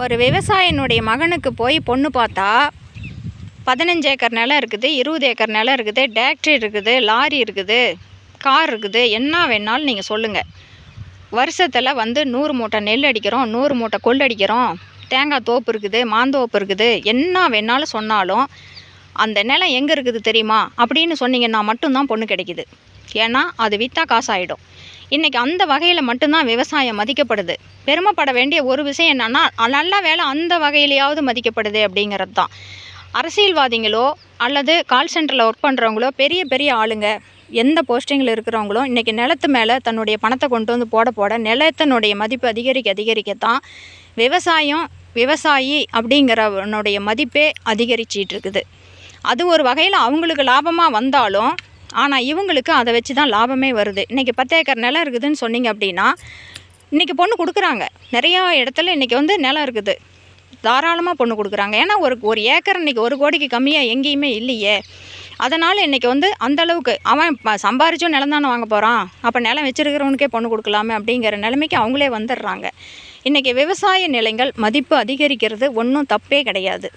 ஒரு விவசாயினுடைய மகனுக்கு போய் பொண்ணு பார்த்தா 15 ஏக்கர் நிலம் இருக்குது, 20 ஏக்கர் நிலம் இருக்குது, டிராக்டர் இருக்குது, லாரி இருக்குது, கார் இருக்குது, என்ன வேணாலும் நீங்கள் சொல்லுங்கள். வருஷத்தில் 100 மூட்டை நெல் அடிக்கிறோம், 100 மூட்டை கொள்ளு அடிக்கிறோம், தேங்காய் தோப்பு இருக்குது, மாந்தோப்பு இருக்குது, என்ன வேணாலும் சொன்னாலும் அந்த நிலம் எங்கே இருக்குது தெரியுமா அப்படின்னு சொன்னீங்கன்னா மட்டும்தான் பொண்ணு கிடைக்குது. ஏன்னா அது விற்றா காசாயிடும். இன்றைக்கி அந்த வகையில் மட்டும்தான் விவசாயம் மதிக்கப்படுது. பெருமைப்பட வேண்டிய ஒரு விஷயம் என்னென்னா, நல்ல வேலை அந்த வகையிலையாவது மதிக்கப்படுது அப்படிங்கிறது தான். அரசியல்வாதிகளோ அல்லது கால் சென்டரில் ஒர்க் பண்ணுறவங்களோ, பெரிய பெரிய ஆளுங்க, எந்த போஸ்டிங்கில் இருக்கிறவங்களும் இன்றைக்கி நிலத்து மேலே தன்னுடைய பணத்தை கொண்டு வந்து போட நிலத்தினுடைய மதிப்பு அதிகரிக்கத்தான் விவசாயி அப்படிங்கிறவனுடைய மதிப்பே அதிகரிச்சிட்டு இருக்குது. அது ஒரு வகையில் அவங்களுக்கு லாபமாக வந்தாலும், ஆனால் இவங்களுக்கு அதை வச்சு தான் லாபமே வருது. இன்றைக்கி 10 ஏக்கர் நிலம் இருக்குதுன்னு சொன்னீங்க அப்படின்னா, இன்றைக்கி பொண்ணு கொடுக்குறாங்க. நிறையா இடத்துல இன்றைக்கி நிலம் இருக்குது, தாராளமாக பொண்ணு கொடுக்குறாங்க. ஏன்னா ஒரு ஏக்கர் இன்றைக்கி 1 கோடிக்கு கம்மியாக எங்கேயுமே இல்லையே. அதனால் இன்றைக்கி அந்தளவுக்கு அவன் சம்பாரிச்சும் நிலம் தானே வாங்க போகிறான், அப்போ நிலம் வச்சுருக்கிறவனுக்கே பொண்ணு கொடுக்கலாமே அப்படிங்கிற நிலைமைக்கு அவங்களே வந்துடுறாங்க. இன்றைக்கி விவசாய நிலங்கள் மதிப்பு அதிகரிக்கிறது ஒன்றும் தப்பே கிடையாது.